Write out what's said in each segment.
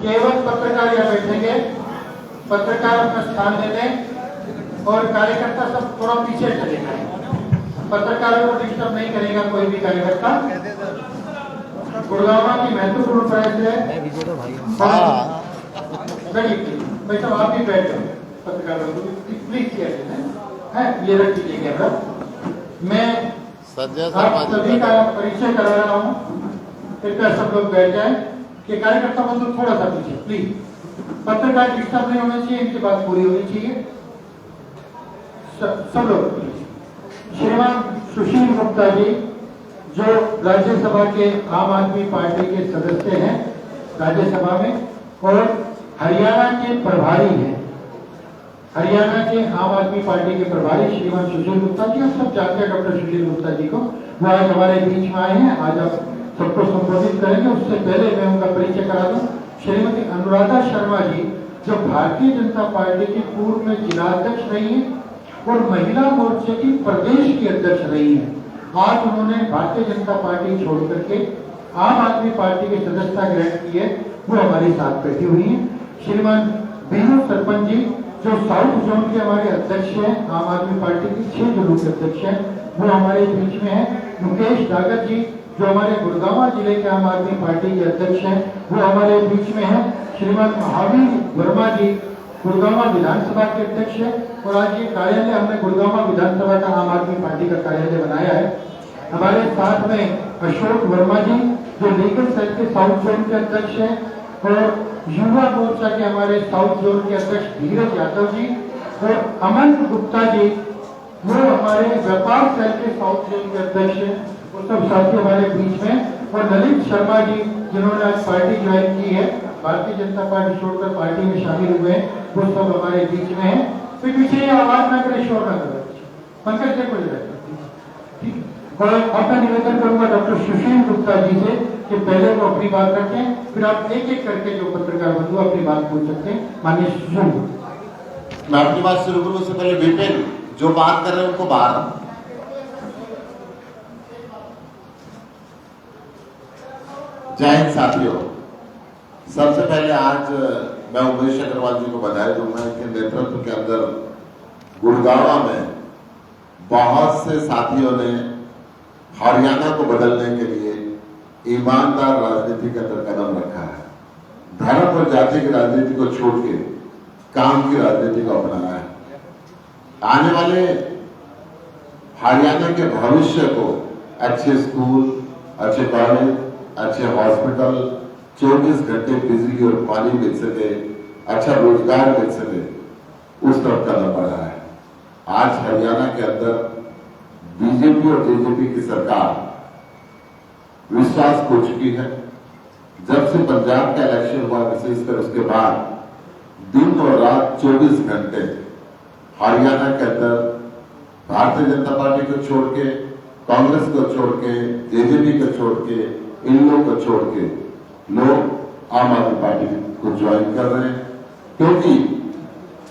केवल पत्रकार यहाँ बैठेंगे, पत्रकार अपना स्थान ले लें और कार्यकर्ता सब थोड़ा पीछे चले जाए। पत्रकारों को डिस्टर्ब नहीं करेगा कोई भी कार्यकर्ता। गुड़गांव की महत्वपूर्ण प्रेस है। भाई साहब आप भी बैठ जाओ, पत्रकारों को प्लीज किया है, ये रख लीजिए कैमरा। मैं आप सभी का परिचय करा रहा हूँ, कृपया सब लोग बैठ जाएं। कि कार्यकर्ता बंधु थोड़ा सा पीछे प्लीज, पत्रकार डिस्टर्ब नहीं होना चाहिए, इनकी बात पूरी होनी चाहिए। सब लोग प्लीज। श्रीमान सुशील गुप्ता जी जो राज्यसभा के आम आदमी पार्टी के सदस्य हैं राज्यसभा में और हरियाणा के प्रभारी हैं, हरियाणा के आम आदमी पार्टी के प्रभारी श्रीमान सुशील गुप्ता जी, आप सब जानते हैं डॉक्टर सुशील गुप्ता जी को। वो आज हमारे बीच में आए हैं, आज आप सबको संबोधित करेंगे। उससे पहले मैं उनका परिचय करा दूं। श्रीमती अनुराधा शर्मा जी जो भारतीय जनता पार्टी की पूर्व में जिलाध्यक्ष रही है और महिला मोर्चे की प्रदेश की अध्यक्ष रही है। आज उन्होंने भारतीय जनता पार्टी छोड़ करके आम आदमी पार्टी की सदस्यता ग्रहण की है, वो हमारे साथ बैठी हुई है। श्रीमान बीनू सरपंच जी जो साउथ जोन के हमारे अध्यक्ष हैं, आम आदमी पार्टी के 6 जिलों के अध्यक्ष हैं, वो हमारे बीच में है। मुकेश डागर जी जो हमारे गुड़गांव जिले के आम आदमी पार्टी के अध्यक्ष हैं, वो हमारे बीच में है। श्रीमान महावीर वर्मा जी गुड़गांव विधानसभा के अध्यक्ष है और आज ये कार्यालय हमने गुड़गांव विधानसभा का आम आदमी पार्टी का कार्यालय बनाया है। हमारे साथ में अशोक वर्मा जी जो लीगल सेल के साउथ जोन के अध्यक्ष हैं और युवा मोर्चा के हमारे साउथ जोन के अध्यक्ष धीरज यादव जी और अमन गुप्ता जी वो हमारे व्यापार सेल के साउथ जोन के अध्यक्ष हैं, वो सब साथी हमारे बीच में। और ललित शर्मा जी जिन्होंने आज पार्टी ज्वाइन की है, भारतीय जनता पार्टी छोड़कर पार्टी में शामिल हुए हैं, वो सब हमारे बीच में है। फिर पीछे आवाज ना करे, शोर ना करे, पंकज जी को ठीक। और आपका निवेदन करूंगा डॉक्टर सुशील गुप्ता जी से कि पहले वो अपनी बात रखें, फिर आप एक एक करके जो पत्रकार बंधु अपनी बात पूछ सकते हैं। माननीय सुशील, मैं अपनी बात शुरू करूं उससे पहले विपिन जो बात कर रहे हैं उनको बाहर। जय हिंद साथियों, सबसे पहले आज मैं उमेश अग्रवाल जी को बधाई दूंगा कि नेतृत्व के अंदर गुड़गांव में बहुत से साथियों ने हरियाणा को बदलने के लिए ईमानदार राजनीति के अंदर कदम रखा है। धर्म और जाति की राजनीति को छोड़ के काम की राजनीति को अपनाया है। आने वाले हरियाणा के भविष्य को अच्छे स्कूल, अच्छे कॉलेज, अच्छे हॉस्पिटल, 24 घंटे बिजली और पानी मिल सके, अच्छा रोजगार मिल सके, उस तरफ कदम बढ़ा है। आज हरियाणा के अंदर बीजेपी और जेजेपी की सरकार विश्वास खो चुकी है। जब से पंजाब का इलेक्शन हुआ, विशेषकर उसके बाद दिन और रात 24 घंटे हरियाणा के अंदर भारतीय जनता पार्टी को छोड़ के, कांग्रेस को छोड़ के, जेजेपी को छोड़ के, इन लोगों को छोड़ के लोग आम आदमी पार्टी को ज्वाइन कर रहे हैं, क्योंकि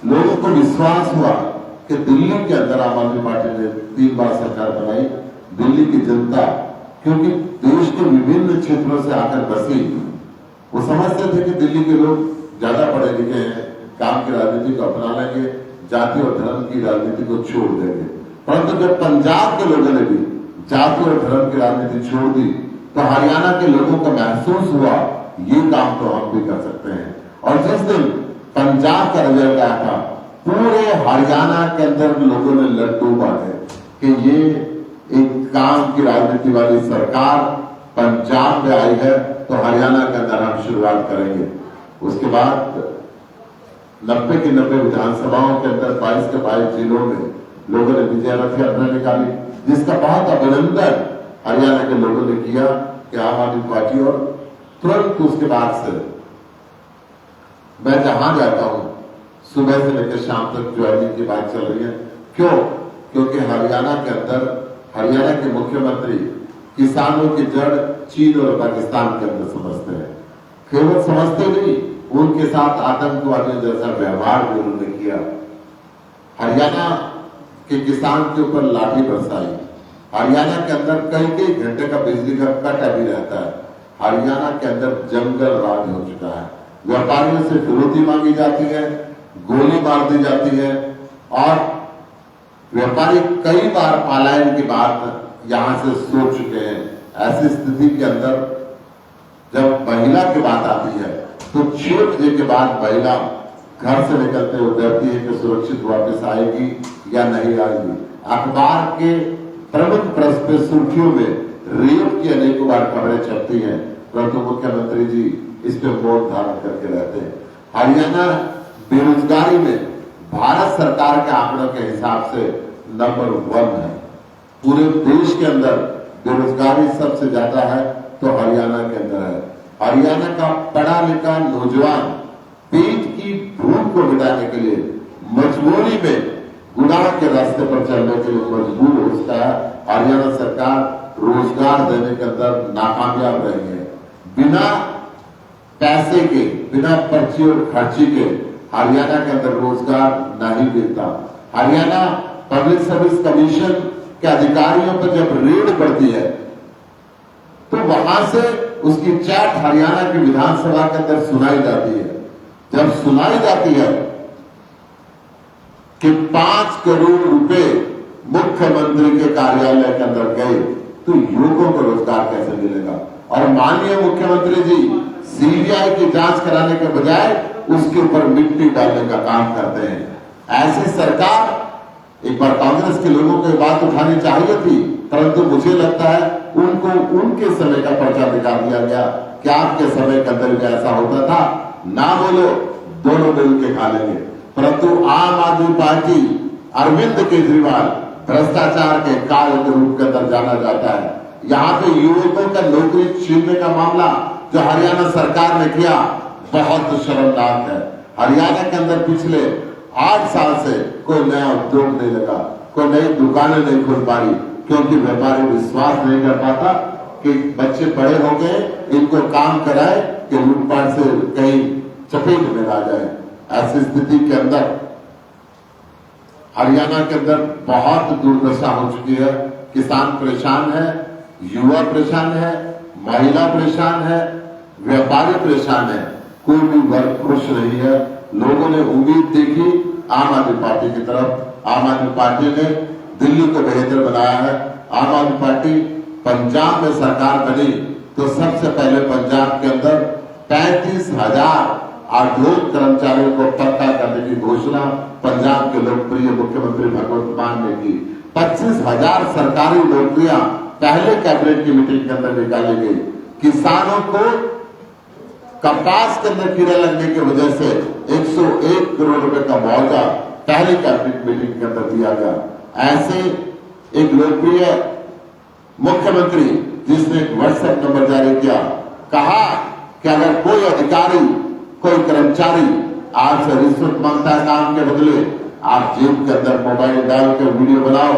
लोगों को विश्वास हुआ कि दिल्ली के अंदर आम आदमी पार्टी ने 3 बार सरकार बनाई। दिल्ली की जनता क्योंकि देश के विभिन्न क्षेत्रों से आकर बसी, वो समझते थे कि दिल्ली के लोग ज्यादा पढ़े लिखे हैं, काम की राजनीति को अपना लेंगे, जाति और धर्म की राजनीति को छोड़ देंगे। परंतु जब पंजाब के लोगों ने भी जाति और धर्म की राजनीति छोड़ दी तो हरियाणा के लोगों को महसूस हुआ ये काम तो हम भी कर सकते हैं। और जिस दिन पंजाब का रिजल्ट आया था, पूरे हरियाणा के अंदर लोगों ने लड्डू बांटे कि ये एक काम की राजनीति वाली सरकार पंजाब में आई है, तो हरियाणा के अंदर हम शुरुआत करेंगे। उसके बाद 90 की 90 विधानसभाओं के अंदर 22 के 22 जिलों में लोगों ने विजय रथ यात्रा निकाली, जिसका बहुत अभिनंदन हरियाणा के लोगों ने किया कि आम आदमी पार्टी। और तुरंत उसके बाद से मैं जहां जाता हूं, सुबह से लेकर शाम तक ज्वाइनिंग की बात चल रही है। क्यों? क्योंकि हरियाणा के अंदर हरियाणा के मुख्यमंत्री किसानों की जड़ चीन और पाकिस्तान के अंदर समझते हैं। केवल समझते नहीं, उनके साथ आतंकवादियों जैसा व्यवहार भी उन्होंने किया। हरियाणा के किसान के ऊपर लाठी बरसाई। हरियाणा के अंदर कई घंटे का बिजली का कट अभी रहता है। हरियाणा के अंदर जंगल राज हो चुका है। व्यापारियों से फिरौती मांगी जाती है, गोली मार दी जाती है और व्यापारी कई बार पलायन की बात यहां से सोच चुके हैं। ऐसी स्थिति के अंदर जब महिला की बात आती है तो 6 बजे के बाद महिला घर से निकलते हुए डरती है कि सुरक्षित वापस आएगी या नहीं आएगी। अखबार के प्रमुख पृष्ठ पे सुर्खियों में रेप की अनेकों बार खबरें छपती हैं, परंतु मुख्यमंत्री जी इस पे मौन धारण करके रहते हैं। हरियाणा बेरोजगारी में भारत सरकार के आंकड़ों के हिसाब से नंबर 1 है। पूरे देश के अंदर बेरोजगारी सबसे ज्यादा है तो हरियाणा के अंदर है। हरियाणा का पढ़ा लिखा नौजवान पेट की भूख को मिटाने के लिए मजबूरी में गुनाह के रास्ते पर चलने के लिए मजबूर हो चुका है। हरियाणा सरकार रोजगार देने के अंदर नाकामयाब रही है। बिना पैसे के, बिना पर्ची और खर्ची के हरियाणा के अंदर रोजगार नहीं मिलता। हरियाणा पब्लिक सर्विस कमीशन के अधिकारियों पर जब रेड पड़ती है तो वहां से उसकी चैट हरियाणा की विधानसभा के अंदर सुनाई जाती है। जब सुनाई जाती है कि 5 करोड़ रुपए मुख्यमंत्री के कार्यालय के अंदर गए तो युवकों को रोजगार कैसे मिलेगा। और माननीय मुख्यमंत्री जी सीबीआई की जांच कराने के बजाय उसके ऊपर मिट्टी डालने का काम करते हैं। ऐसी सरकार, एक बार कांग्रेस के लोगों को बात उठानी चाहिए थी, परंतु मुझे लगता है उनको उनके समय का पर्चा दिखा दिया गया। क्या आपके समय के अंदर भी ऐसा होता था? ना बोलो, दोनों मिल के खा लेंगे। परंतु आम आदमी पार्टी, अरविंद केजरीवाल भ्रष्टाचार के काल के रूप के अंदर जाना जाता है। यहाँ पे युवकों का नौकरी छीनने का मामला जो हरियाणा सरकार ने किया बहुत शर्मनाक है। हरियाणा के अंदर पिछले 8 साल से कोई नया उद्योग नहीं लगा, कोई नई दुकानें नहीं खुल पा रही, क्योंकि व्यापारी विश्वास नहीं कर पाता कि बच्चे बड़े हो गए, इनको काम कराए कि लूटपाट से कहीं चपेट में ना जाए। ऐसी स्थिति के अंदर हरियाणा के अंदर बहुत दुर्दशा हो चुकी है। किसान परेशान है, युवा परेशान है, महिला परेशान है, व्यापारी परेशान है, कोई भी वर्ग खुश नहीं है। लोगों ने उम्मीद देखी आम आदमी पार्टी की तरफ। आम आदमी पार्टी ने दिल्ली को बेहतर बनाया है। आम आदमी पार्टी पंजाब में सरकार बनी तो सबसे पहले पंजाब के अंदर 35,000 आयोग कर्मचारियों को पक्का करने की घोषणा पंजाब के लोकप्रिय मुख्यमंत्री भगवंत मान ने की। 25,000 सरकारी नौकरियां पहले कैबिनेट की मीटिंग के अंदर निकाली गई। किसानों को कपास के अंदर कीड़े लगने की वजह से 101 करोड़ रुपए का मुआवजा पहले कैबिनेट मीटिंग के अंदर दिया गया। ऐसे एक लोकप्रिय मुख्यमंत्री जिसने एक व्हाट्सएप नंबर जारी किया, कहा कि अगर कोई अधिकारी, कोई कर्मचारी आपसे रिश्वत मांगता है काम के बदले, आप जेब के अंदर मोबाइल डाल के वीडियो बनाओ,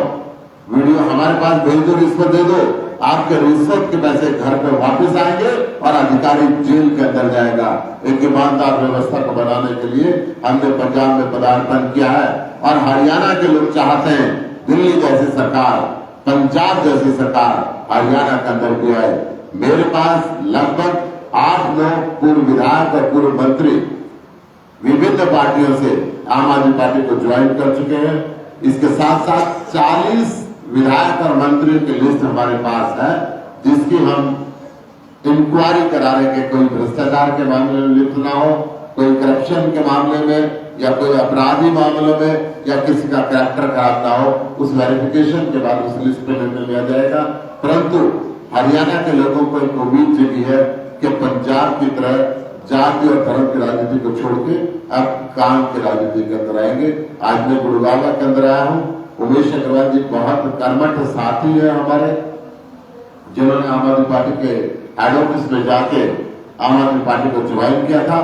वीडियो हमारे पास भेज दो, रिश्वत दे दो, आपके रिश्वत के पैसे घर पे वापस आएंगे और अधिकारी जेल के अंदर जाएगा। एक ईमानदार व्यवस्था को बनाने के लिए हमने पंजाब में पदार्पण किया है और हरियाणा के लोग चाहते हैं दिल्ली जैसी सरकार, पंजाब जैसी सरकार हरियाणा के अंदर भी आए। मेरे पास लगभग 8-9 पूर्व विधायक और पूर्व मंत्री विभिन्न पार्टियों से आम आदमी पार्टी को ज्वाइन कर चुके हैं। इसके साथ साथ 40 विधायक और मंत्रियों की लिस्ट हमारे पास है, जिसकी हम इंक्वायरी करा रहे हैं कि कोई भ्रष्टाचार के मामले में लिप्त ना हो, कोई करप्शन के मामले में या कोई अपराधी मामलों में या किसी का कैरेक्टर खराब ना हो। उस वेरिफिकेशन के बाद उस लिस्ट पे निर्णय लिया जाएगा। परंतु हरियाणा के लोगों को एक उम्मीद जगी है कि पंजाब की तरह जाति और धर्म की राजनीति को छोड़ के अब काम की राजनीति के अंदर आएंगे। आज मैं गुड़गांव के अंदर आया हूँ। उमेश अग्रवाल जी बहुत कर्मठ साथी है हमारे, जिन्होंने आम आदमी पार्टी के हेड ऑफिस में जाके आम आदमी पार्टी को ज्वाइन किया था।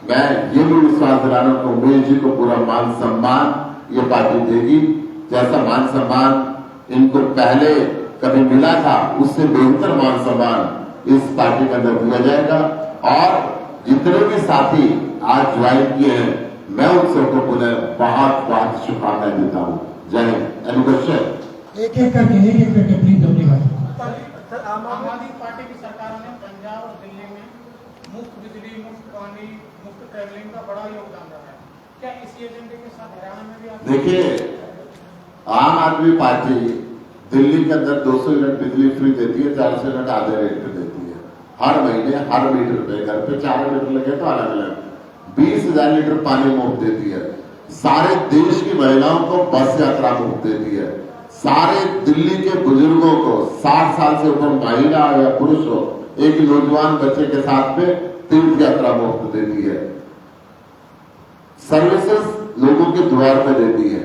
मैं ये भी विश्वास दिलाना हूं कि उमेश जी को पूरा मान सम्मान ये पार्टी देगी। जैसा मान सम्मान इनको पहले कभी मिला था, उससे बेहतर मान सम्मान इस पार्टी के अंदर दिया जाएगा। और जितने भी साथी आज ज्वाइन किए हैं, मैं उन सबको पुनः बहुत बहुत शुभकामनाएं देता हूँ। जय हिंद। Any question? एक एक करके प्लीज अपनी बात। सर, आम आदमी पार्टी की सरकार ने पंजाब और दिल्ली में मुफ्त बिजली, मुफ्त पानी, मुफ्त ट्रैवलिंग का बड़ा योगदान रहा है। क्या इसी एजेंडे के साथ हरियाणा में भी आप देखिए, आम आदमी पार्टी दिल्ली के अंदर 200 यूनिट बिजली फ्री देती है, 400 यूनिट आधे रेट पे देती है। हर महीने हर मीटर पे, घर पे 4 मीटर लगे तो अलग अलग 20,000 लीटर पानी मुफ्त देती है। सारे देश की महिलाओं को बस यात्रा मुफ्त देती है। सारे दिल्ली के बुजुर्गों को 60 साल से ऊपर महिला या पुरुष हो, एक नौजवान बच्चे के साथ में तीर्थ यात्रा मुफ्त देती है। सर्विसेज लोगों के द्वार पे देती है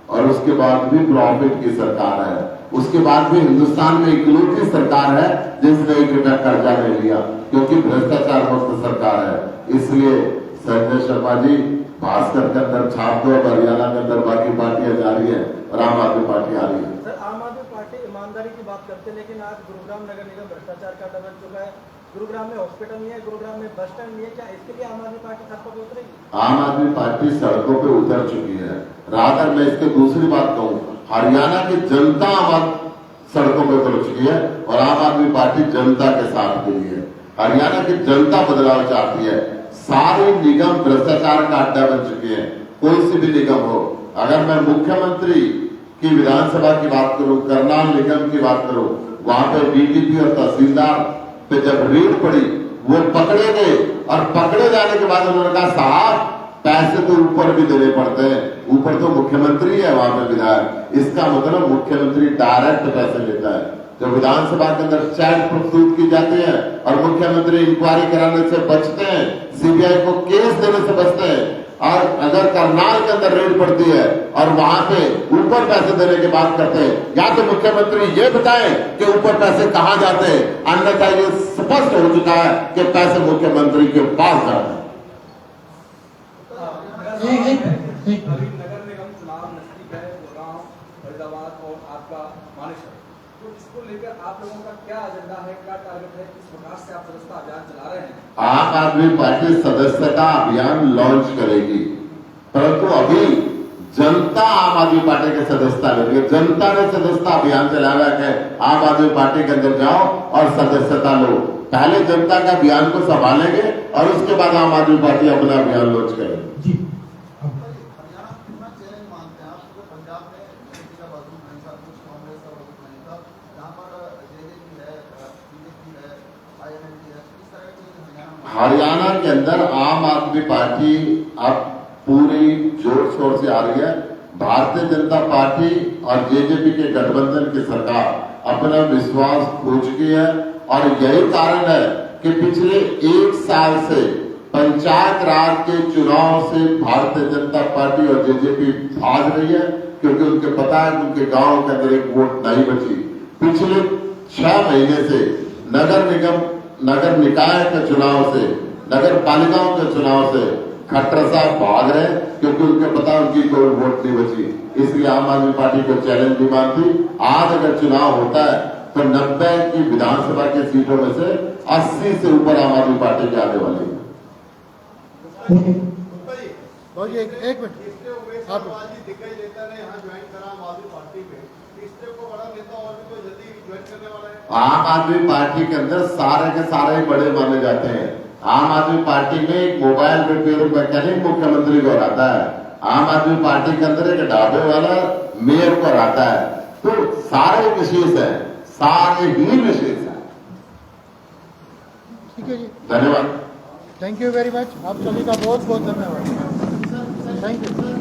और उसके बाद भी प्रॉफिट की सरकार है। उसके बाद भी हिंदुस्तान में इकलौती सरकार है जिसने 1 रुपया कर्जा नहीं लिया, क्योंकि भ्रष्टाचार मुक्त सरकार है। इसलिए संजय शर्मा जी, भास्कर के अंदर छाप दो, हरियाणा के अंदर बाकी पार्टियां जा रही है और आम आदमी पार्टी आ रही है। सर, आम आदमी पार्टी ईमानदारी की बात करते हैं, लेकिन आज गुरुग्राम नगर निगम भ्रष्टाचार का अड्डा बन चुका है। गुरुग्राम में हॉस्पिटल नहीं है, गुरुग्राम में बस स्टैंड नहीं है। क्या इसके लिए आम आदमी पार्टी सड़कों पर उतरेगी? आम आदमी पार्टी सड़कों पे उतर चुकी है। रात मैं इसके दूसरी बात कहूं, हरियाणा की जनता सड़कों पे उतर चुकी है और आम आदमी पार्टी जनता के साथ के लिए। हरियाणा की जनता बदलाव चाहती है। सारे निगम भ्रष्टाचार का अड्डा बन चुके हैं, कोई सी भी निगम हो। अगर मैं मुख्यमंत्री की विधानसभा की बात करूं, करनाल निगम की बात करूं, वहां पे डीटीपी और तहसीलदार पे जब रेड पड़ी, वो पकड़े गए और पकड़े जाने के बाद उन्होंने कहा, साहब पैसे तो ऊपर भी देने पड़ते हैं, ऊपर तो मुख्यमंत्री है, वहां पे विधायक। इसका मतलब मुख्यमंत्री डायरेक्ट पैसे लेता है। जो विधानसभा के अंदर चैट प्रस्तुत की जाती है और मुख्यमंत्री इंक्वायरी कराने से बचते हैं, सीबीआई को केस देने से बचते हैं। और अगर करनाल के अंदर रेड पड़ती है और वहां पे ऊपर पैसे देने की बात करते हैं, या तो मुख्यमंत्री ये बताएं कि ऊपर पैसे कहां जाते हैं, अन्यथा ये स्पष्ट हो चुका है कि पैसे मुख्यमंत्री के पास जाते हैं। अभी नगर निगम चुनाव नजदीक है, गुड़गांव, फरीदाबाद और आपका मानेसर, तो इसको लेकर आप लोगों का क्या एजेंडा है, क्या टारगेट है, किस प्रकार से आप सदस्यता अभियान चला रहे हैं? आम आदमी पार्टी सदस्यता अभियान लॉन्च करेगी, परंतु अभी जनता आम आदमी पार्टी के सदस्यता लेगी। जनता ने सदस्यता अभियान चलाया है, आम आदमी पार्टी के अंदर जाओ और सदस्यता लो। पहले जनता का अभियान को संभालेंगे और उसके बाद आम आदमी पार्टी अपना अभियान लॉन्च करेगी। हरियाणा के अंदर आम आदमी पार्टी अब पूरी जोर शोर से आ रही है। भारतीय जनता पार्टी और जेजेपी के गठबंधन की सरकार अपना विश्वास खो चुकी है और यही कारण है कि पिछले 1 साल से पंचायत राज के चुनाव से भारतीय जनता पार्टी और जेजेपी भाग रही है, क्योंकि उनके पता है कि उनके गांव के अंदर एक वोट नहीं बची। पिछले 6 महीने से नगर निकाय के चुनाव से, नगर पालिकाओं के चुनाव से खट्टर साहब भाग रहे, क्योंकि उनके पता उनकी कोई वोट नहीं बची। इसलिए आम आदमी पार्टी को चैलेंज नहीं मानती। आज अगर चुनाव होता है तो 90 की विधानसभा की सीटों में से 80 से ऊपर आम आदमी पार्टी के आने वाली है। एक मिनट, आप दिखाई देता है यहाँ ज्वाइन करा आम आदमी पार्टी में, इससे को बड़ा नेता और भी कोई जल्दी ज्वाइन करने वाला है? आम आदमी पार्टी के अंदर सारे के सारे बड़े माने जाते हैं। आम आदमी पार्टी में एक मोबाइल रिपेयर मैकेनिक मुख्यमंत्री को हराता है। आम आदमी पार्टी के अंदर एक ढाबे वाला मेयर को हराता है। तो सारे विशेष है, सारे ही विशेष है। ठीक है जी, धन्यवाद। Thank you very much. आप सभी का बहुत बहुत धन्यवाद। Thank you.